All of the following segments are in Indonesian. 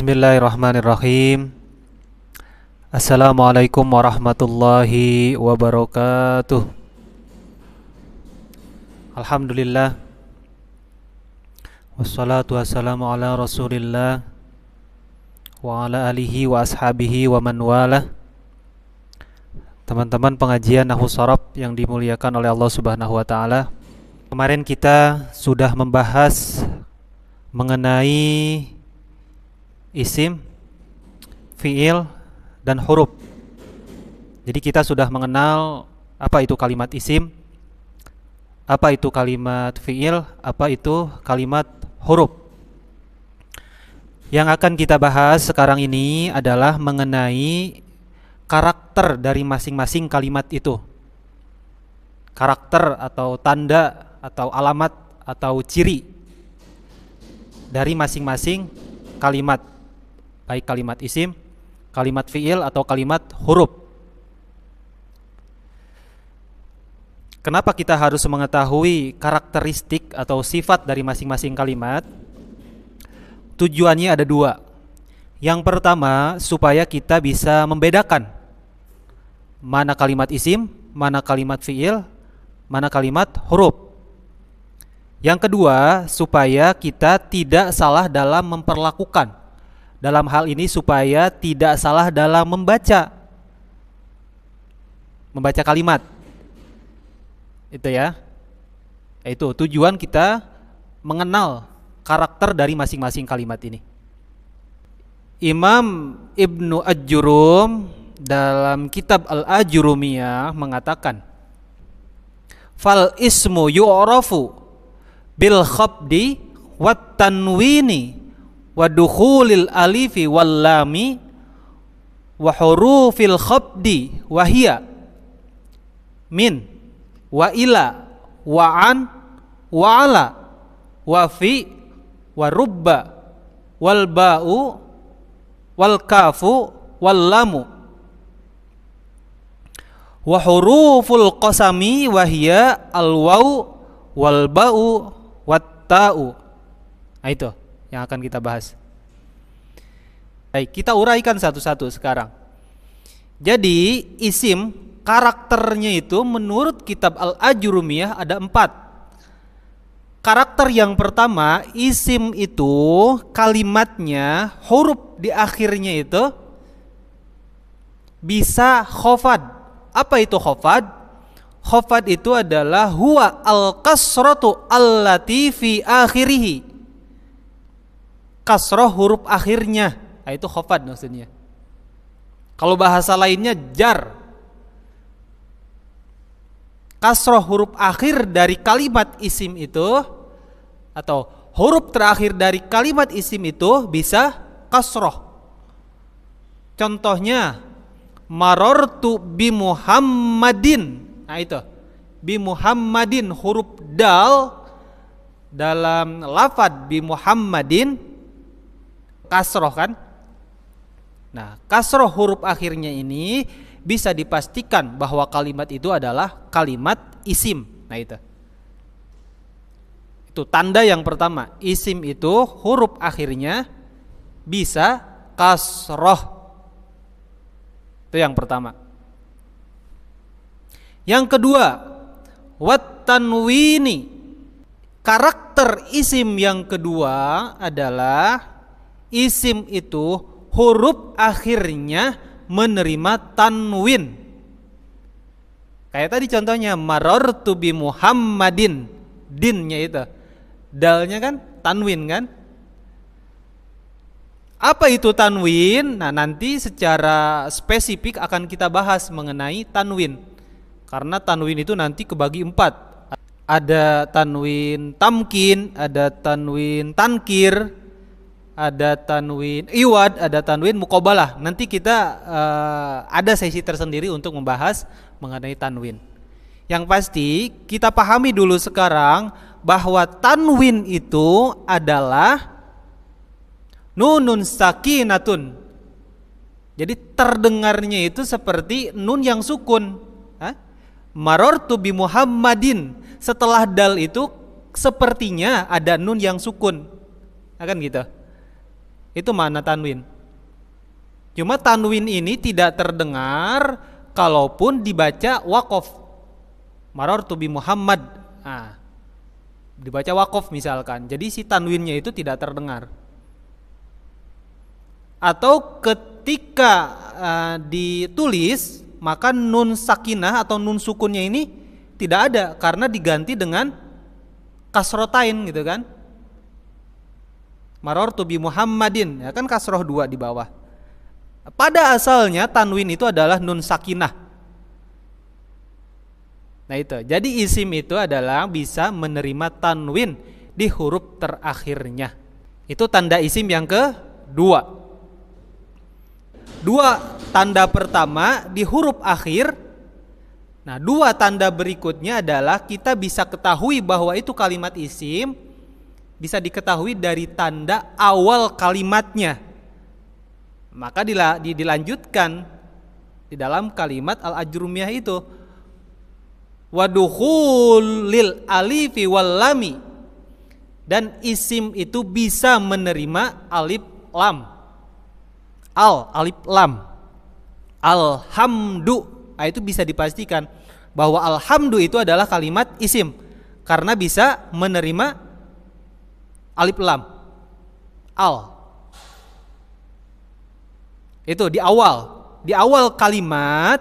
Bismillahirrahmanirrahim. Assalamualaikum warahmatullahi wabarakatuh. Alhamdulillah. Wassalatu wassalamu ala rasulillah wa ala alihi wa ashabihi wa man walah. Teman-teman pengajian Nahwu Shorof yang dimuliakan oleh Allah Subhanahu wa taala. Kemarin kita sudah membahas mengenai isim, fiil, dan huruf. Jadi kita sudah mengenal apa itu kalimat isim, apa itu kalimat fiil, apa itu kalimat huruf. Yang akan kita bahas sekarang ini adalah mengenai karakter dari masing-masing kalimat itu. Karakter atau tanda atau alamat atau ciri dari masing-masing kalimat, baik kalimat isim, kalimat fiil atau kalimat huruf. Kenapa kita harus mengetahui karakteristik atau sifat dari masing-masing kalimat? Tujuannya ada dua. Yang pertama, supaya kita bisa membedakan mana kalimat isim, mana kalimat fiil, mana kalimat huruf. Yang kedua, supaya kita tidak salah dalam memperlakukan. Dalam hal ini supaya tidak salah dalam membaca kalimat. Itu ya. Itu tujuan kita mengenal karakter dari masing-masing kalimat ini. Imam Ibnu Ajjurum dalam kitab Al-Ajurumiyah mengatakan, fal ismu yu'rafu bil khabdi wat tanwini wa dukhulil alifi wal lami wa hurufil khabdi wa hiya min wa ila wa an wa ala wa fi wa rubba wal ba'u wal kafu wal lamu wa huruful qasami wa hiya al waw wal ba'u wat ta'u. Nah, itu yang akan kita bahas. Baik, kita uraikan satu-satu sekarang. Jadi isim karakternya itu menurut kitab Al-Ajurumiyah ada 4. Karakter yang pertama, isim itu kalimatnya huruf di akhirnya itu bisa khofad. Apa itu khofad? Khofad itu adalah huwa al-kasratu allati fi akhirih. Kasroh huruf akhirnya. Nah, itu khofad maksudnya. Kalau bahasa lainnya jar. Kasroh huruf akhir dari kalimat isim itu, atau huruf terakhir dari kalimat isim itu bisa kasroh. Contohnya, marortu bi Muhammadin. Nah, itu bi Muhammadin, huruf dal dalam lafad bi Muhammadin kasroh kan. Nah, kasroh huruf akhirnya ini bisa dipastikan bahwa kalimat itu adalah kalimat isim. Nah, itu tanda yang pertama. Isim itu huruf akhirnya bisa kasroh. Itu yang pertama. Yang kedua, wat tanwini. Karakter isim yang kedua adalah isim itu huruf akhirnya menerima tanwin. Kayak tadi contohnya marartu bi Muhammadin. Dinnya itu, dalnya kan tanwin kan. Apa itu tanwin? Nah, nanti secara spesifik akan kita bahas mengenai tanwin. Karena tanwin itu nanti kebagi 4. Ada tanwin tamkin, ada tanwin tankir, ada tanwin iwad, ada tanwin muqabalah. Nanti kita ada sesi tersendiri untuk membahas mengenai tanwin. Yang pasti kita pahami dulu sekarang bahwa tanwin itu adalah nunun sakinatun. Jadi terdengarnya itu seperti nun yang sukun. Marortu bi Muhammadin. Setelah dal itu sepertinya ada nun yang sukun. Akan gitu. Itu makna tanwin. Cuma tanwin ini tidak terdengar kalaupun dibaca waqaf. Marartu bi Muhammad. Nah, dibaca waqaf misalkan. Jadi si tanwinnya itu tidak terdengar. Atau ketika ditulis, maka nun sakinah atau nun sukunnya ini tidak ada karena diganti dengan kasrotain gitu kan. Marartu bi Muhammadin, ya kan kasroh 2 di bawah. Pada asalnya tanwin itu adalah nun sakinah. Nah itu, jadi isim itu adalah bisa menerima tanwin di huruf terakhirnya. Itu tanda isim yang kedua. 2 tanda pertama di huruf akhir. Nah 2 tanda berikutnya adalah kita bisa ketahui bahwa itu kalimat isim bisa diketahui dari tanda awal kalimatnya. Maka dilanjutkan di dalam kalimat al-ajrumiyah itu, wadukhulil alifi wal lami, dan isim itu bisa menerima alif lam. Alif lam. Alhamdu, itu bisa dipastikan bahwa alhamdu itu adalah kalimat isim karena bisa menerima alif lam. Itu di awal kalimat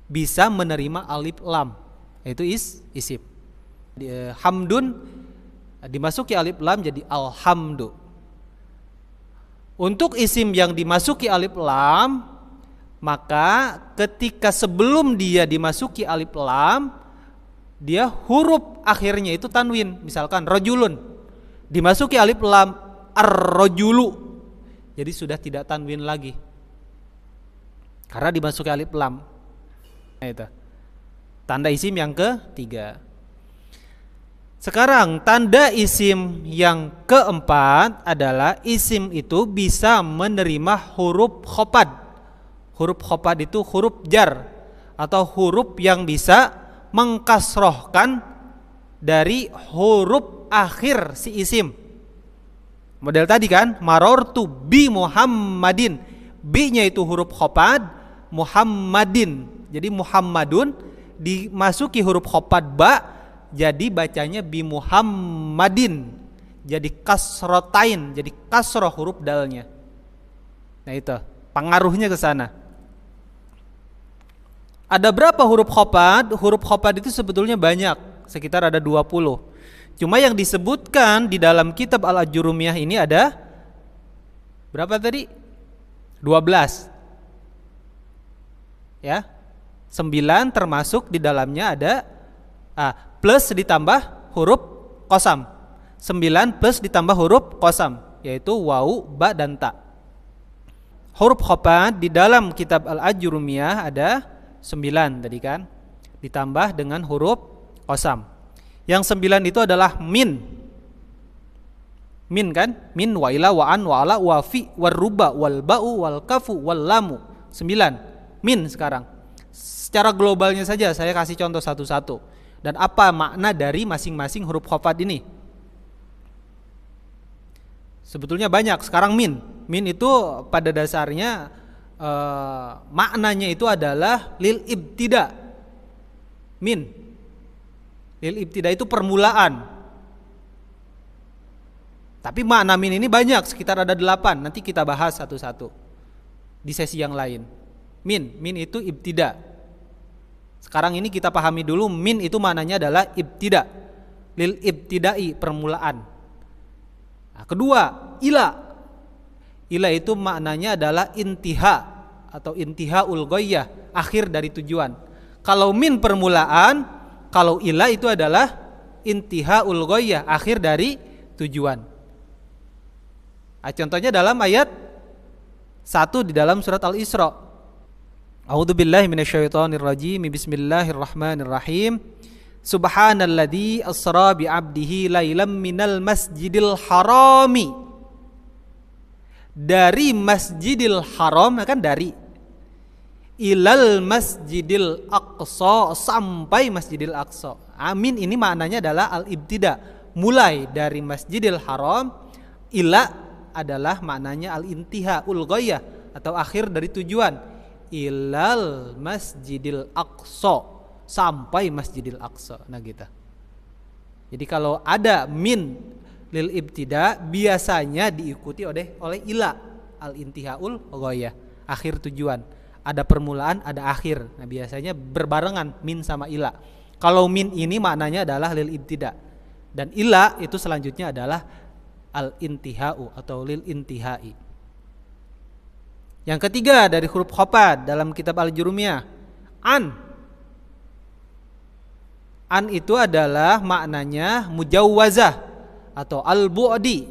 bisa menerima alif lam. Itu isim. Hamdun dimasuki alif lam jadi alhamdu. Untuk isim yang dimasuki alif lam, maka ketika sebelum dia dimasuki alif lam, dia huruf akhirnya itu tanwin. Misalkan rajulun dimasuki alif lam, ar-rajulu, jadi sudah tidak tanwin lagi karena dimasuki alif lam. Nah, itu tanda isim yang ketiga. Sekarang tanda isim yang keempat adalah isim itu bisa menerima huruf khofad. Huruf khofad itu huruf jar atau huruf yang bisa mengkasrohkan dari huruf akhir si isim. Model tadi kan, marartu bi Muhammadin. Bi-nya itu huruf khofad, Muhammadin. Jadi Muhammadun dimasuki huruf khofad ba, jadi bacanya bi Muhammadin. Jadi kasrotain, jadi kasroh huruf dalnya. Nah itu, pengaruhnya ke sana. Ada berapa huruf khofad? Huruf khofad itu sebetulnya banyak, sekitar ada 20. Cuma yang disebutkan di dalam kitab Al-Ajurumiyah ini ada berapa tadi? 12. Ya. 9 termasuk di dalamnya ada plus ditambah huruf qasam. 9 plus ditambah huruf qasam, yaitu wawu, ba dan ta. Huruf khofad di dalam kitab Al-Ajurumiyah ada 9 tadi kan, ditambah dengan huruf qasam. Yang 9 itu adalah min. Min kan? Min, wa ila, wa an, wa ala, wa fi, wa ruba, wal ba'u, wal kafu, wal lamu. 9. Min sekarang. Secara globalnya saja saya kasih contoh satu-satu. Dan apa makna dari masing-masing huruf khofad ini? Sebetulnya banyak. Sekarang min. Min itu pada dasarnya maknanya itu adalah lil ibtida. Min. Lil ibtida itu permulaan. Tapi makna min ini banyak, sekitar ada 8. Nanti kita bahas satu-satu di sesi yang lain. Min itu ibtida. Sekarang ini kita pahami dulu min itu maknanya adalah ibtida. Lil ibtidai, permulaan. Nah, kedua, ila. Ila itu maknanya adalah intiha atau intihaul ghaiyah, akhir dari tujuan. Kalau min permulaan, kalau ila itu adalah intihaul ghaiyah, akhir dari tujuan. Nah, contohnya dalam ayat 1 di dalam surat Al-Isra. A'udzubillahi minasyaitonirrajim. Bismillahirrahmanirrahim. Subhanalladzi asra bi 'abdihi lailam minal masjidil harami. Dari Masjidil Haram, kan dari, ilal Masjidil Aqsa, sampai Masjidil Aqsa. Amin ini maknanya adalah al-ibtida, mulai dari Masjidil Haram ila adalah maknanya al-intihaul ghayah atau akhir dari tujuan, ilal masjidil aqsa, sampai masjidil aqsa. Nah gitu. Jadi kalau ada min lil ibtida biasanya diikuti oleh ila, al-intihaul ghayah, akhir tujuan. Ada permulaan, ada akhir. Nah biasanya berbarengan min sama ila. Kalau min ini maknanya adalah lil ibtida, dan ila itu selanjutnya adalah al-intihau atau lil intihai. Yang ketiga dari huruf khafad dalam kitab Al-Jurumiyah, an. An itu adalah maknanya mujawwazah atau al-bu'di.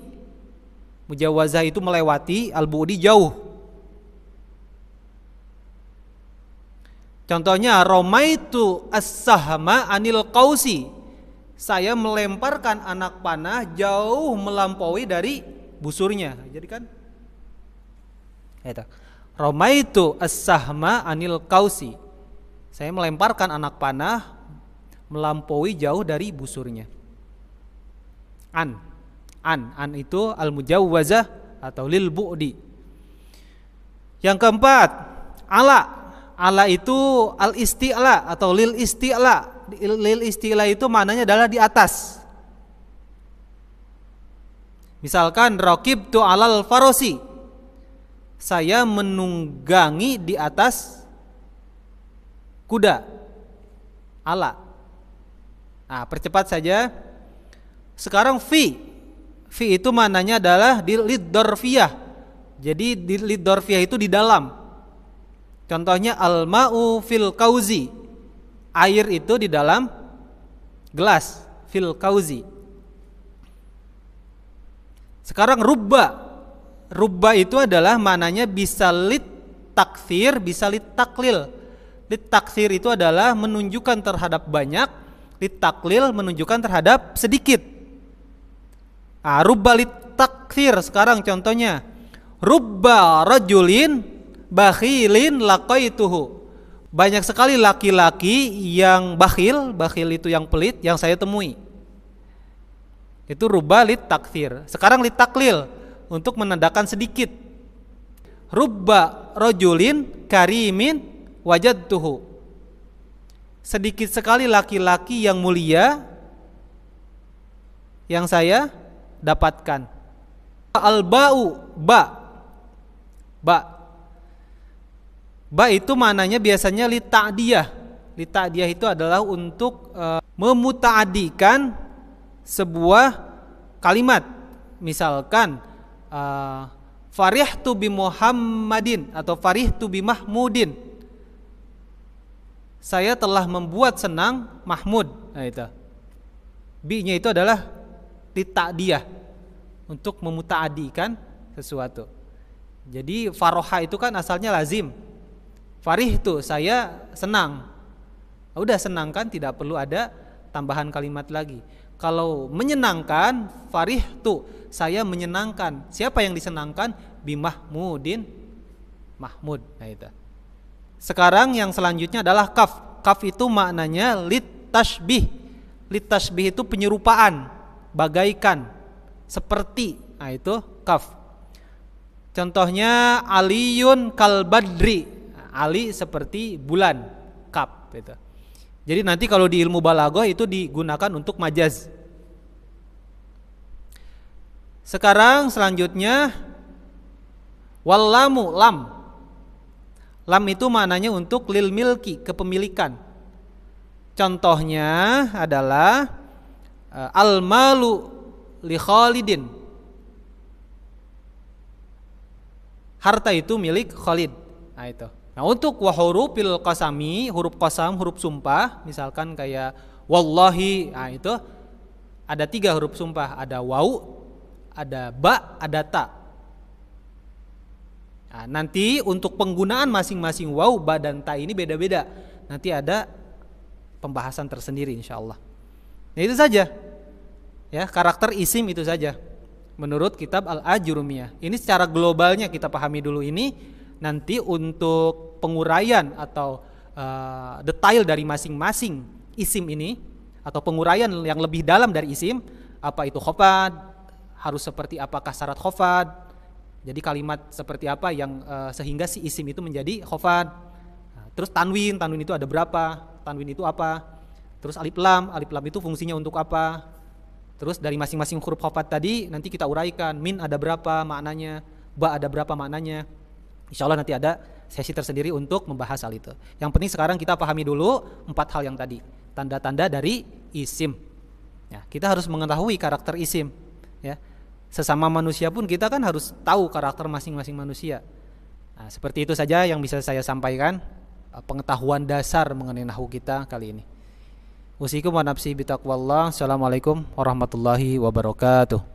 Mujawwazah itu melewati, al-bu'di jauh. Contohnya romaitu as-sahma anil qausi. Saya melemparkan anak panah jauh melampaui dari busurnya. Jadi kan itu. Romaitu as-sahma anil qausi. Saya melemparkan anak panah melampaui jauh dari busurnya. An itu al-mujawwazah atau lil bu'di. Yang keempat, ala itu al-isti'la atau lil isti'la. Lil isti'la itu maknanya adalah di atas. Misalkan raqibtu alal farosi, saya menunggangi di atas kuda. Ala. Nah, percepat saja. Sekarang fi itu maknanya adalah di lid-dorfiyah. Jadi di lid-dorfiyah itu di dalam. Contohnya al-ma'u fil kauzi. Air itu di dalam gelas, fil kauzi. Sekarang rubba itu adalah maknanya bisa lit takthir, bisa lit taklil. Lit takthir itu adalah menunjukkan terhadap banyak, lit taklil menunjukkan terhadap sedikit. Rubba lit takthir. Sekarang contohnya rubba rajulin bakhilin laqaituhu. Banyak sekali laki-laki yang bakhil itu yang pelit yang saya temui. Itu rubba lit takthir. Sekarang lit taklil untuk menandakan sedikit. Rubba rajulin karimin wajadtuhu. Sedikit sekali laki-laki yang mulia yang saya dapatkan. Al-ba'u ba itu maknanya biasanya li ta'diyah. Li ta'diyah itu adalah untuk memuta'adikan sebuah kalimat. Misalkan farihtu bi Muhammadin atau farihtu bi Mahmudin. Saya telah membuat senang Mahmud. Nah itu. Bi-nya itu adalah li ta'diyah untuk memuta'adikan sesuatu. Jadi faroha itu kan asalnya lazim. Farih itu saya senang. Udah senang kan, tidak perlu ada tambahan kalimat lagi. Kalau menyenangkan, farih itu saya menyenangkan. Siapa yang disenangkan? Bi Mahmudin, Mahmud. Nah itu. Sekarang yang selanjutnya adalah kaf. Kaf itu maknanya lit tashbih. Lit tashbih itu penyerupaan, bagaikan, seperti. Nah itu kaf. Contohnya aliyun kal badri. Ali seperti bulan, kaf itu. Jadi nanti kalau di ilmu balaghah itu digunakan untuk majaz. Sekarang selanjutnya wallamu, lam. Lam itu maknanya untuk lil milki, kepemilikan. Contohnya adalah al malu li Khalidin. Harta itu milik Khalid. Nah itu. Nah untuk wahurufil qasami, huruf qasam, huruf sumpah, misalkan kayak wallahi, nah itu ada 3 huruf sumpah, ada waw, ada ba, ada ta. Nah, nanti untuk penggunaan masing-masing waw, ba dan ta ini beda-beda. Nanti ada pembahasan tersendiri insyaallah. Nah itu saja. Ya, karakter isim itu saja. Menurut kitab Al-Ajurumiyah. Ini secara globalnya kita pahami dulu ini. Nanti untuk penguraian atau detail dari masing-masing isim ini atau penguraian yang lebih dalam dari isim, apa itu khafad, harus seperti apakah syarat khafad, Jadi kalimat seperti apa yang sehingga si isim itu menjadi khofat. Nah, terus tanwin itu ada berapa? Tanwin itu apa? Terus alif lam itu fungsinya untuk apa? Terus dari masing-masing huruf khofat tadi nanti kita uraikan, min ada berapa maknanya, ba ada berapa maknanya. Insya Allah nanti ada sesi tersendiri untuk membahas hal itu. Yang penting sekarang kita pahami dulu 4 hal yang tadi, tanda-tanda dari isim. Ya, kita harus mengetahui karakter isim. Ya, sesama manusia pun kita kan harus tahu karakter masing-masing manusia. Nah, seperti itu saja yang bisa saya sampaikan, pengetahuan dasar mengenai nahwu kita kali ini. Usikum wa nafsi bitaqwallah. Assalamualaikum warahmatullahi wabarakatuh.